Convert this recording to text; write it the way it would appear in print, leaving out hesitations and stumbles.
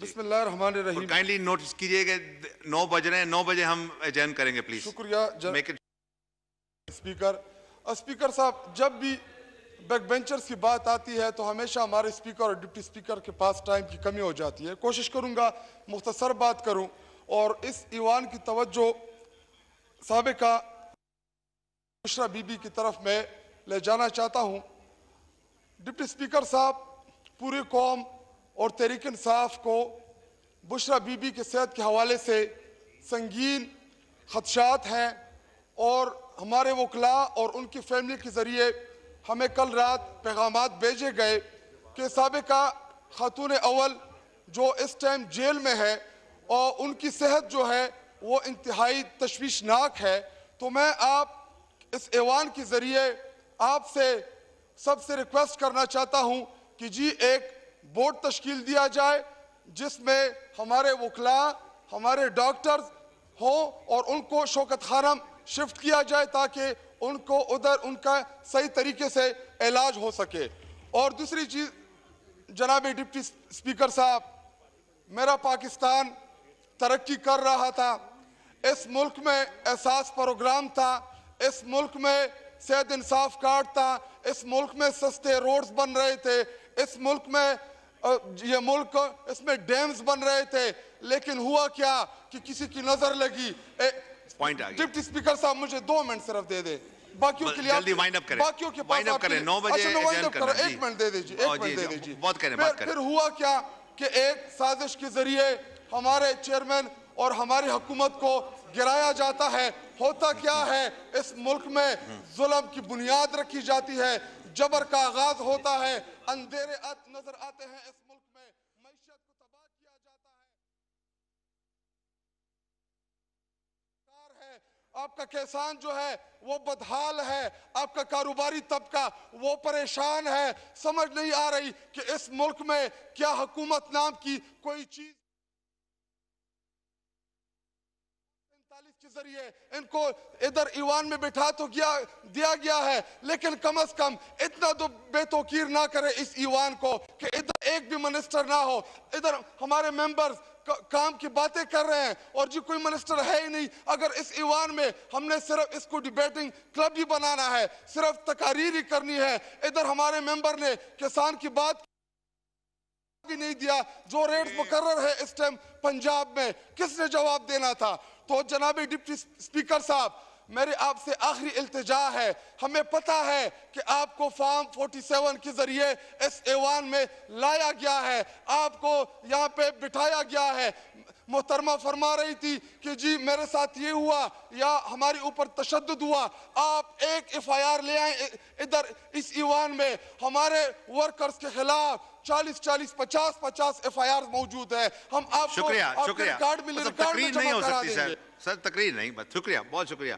बिस्मिल्लाहिर्रहमानिर्रहीम। Kindly notice कीजिएगा 9 बज रहे हैं, 9 बजे हम एडजर्न करेंगे प्लीज। शुक्रिया मेक इट। स्पीकर साहब, जब भी बैक बेंचर्स की बात आती है तो हमेशा हमारे स्पीकर और डिप्टी स्पीकर के पास टाइम की कमी हो जाती है। कोशिश करूंगा मुख्तसर बात करूं और इस ईवान की तवज्जो साबिका बुशरा बीबी की तरफ मैं ले जाना चाहता हूं। डिप्टी स्पीकर साहब, पूरी कौम और तहरीक इंसाफ को बुशरा बीबी के सेहत के हवाले से संगीन खदशात हैं और हमारे वकला और उनकी फैमिली के ज़रिए हमें कल रात पैगामात भेजे गए कि साबिका खातून अव्वल जो इस टाइम जेल में है और उनकी सेहत जो है वो इंतहाई तशवीशनाक है। तो मैं आप इस ऐवान के ज़रिए आपसे सबसे रिक्वेस्ट करना चाहता हूं कि जी एक बोर्ड तश्कील दिया जाए जिसमें हमारे वकला, हमारे डॉक्टर्स हों और उनको शौकत खानम शिफ्ट किया जाए ताकि उनको उधर उनका सही तरीके से इलाज हो सके। और दूसरी चीज़, जनाब डिप्टी स्पीकर साहब, मेरा पाकिस्तान तरक्की कर रहा था, इस मुल्क में एहसास प्रोग्राम था, इस मुल्क में सेहत इंसाफ कार्ड था, इस मुल्क में सस्ते रोड्स बन रहे थे, इस मुल्क में ये मुल्क इसमें डैम्स बन रहे थे, लेकिन हुआ क्या कि किसी की नजर लगी। पॉइंट आ गया। डिप्टी स्पीकर साहब, मुझे 2 मिनट सिर्फ दे दे, बाकियों के लिए जल्दी वाइंड अप करें, बाकियों के पास 9 बजे एडजर्न करना। 1 मिनट दे दीजिए, 1 मिनट दे दीजिए। बात करें। फिर हुआ क्या कि एक साजिश के जरिए हमारे चेयरमैन और हमारी हुकूमत को गिराया जाता है। होता क्या है, इस मुल्क में जुल्म की बुनियाद रखी जाती है, जबर का आगाज होता है, अंधेरे नजर आते हैं, इस मुल्क में मईशत को तबाह किया जाता है। आपका किसान जो है वो बदहाल है, आपका कारोबारी तबका वो परेशान है। समझ नहीं आ रही कि इस मुल्क में क्या हुकूमत नाम की कोई चीज के जरिए इनको इधर ईवान में बिठा तो दिया गया है, लेकिन कम से कम इतना तो बेतौकीर ना करे इस ईवान को कि इधर एक भी मिनिस्टर ना हो। इधर हमारे मेंबर्स काम की बातें कर रहे हैं और जी कोई मिनिस्टर है ही नहीं। अगर इस ईवान में हमने सिर्फ इसको डिबेटिंग क्लब ही बनाना है, सिर्फ तकारीर ही करनी है, इधर हमारे मेंबर ने किसान की बात भी नहीं दिया। जो रेट्स मुकर्रर है इस टाइम पंजाब में, किसने जवाब देना था? तो जनाब डिप्टी स्पीकर साहब, मेरे आपसे आखिरी इल्तिजा है, हमें पता है कि आपको फॉर्म 47 के जरिए इस ऐवान में लाया गया है, आपको यहाँ पे बिठाया गया है। मोहतरमा फरमा रही थी कि जी मेरे साथ ये हुआ या हमारे ऊपर तशद्दुद हुआ। आप एक FIR ले आए इधर इस ईवान में, हमारे वर्कर्स के खिलाफ 40-40, 50-50 FIR मौजूद है। हम आपको शुक्रिया रिकॉर्ड मिले, तकरीर नहीं हो सकती सर, तकरीर नहीं, बस शुक्रिया, बहुत शुक्रिया।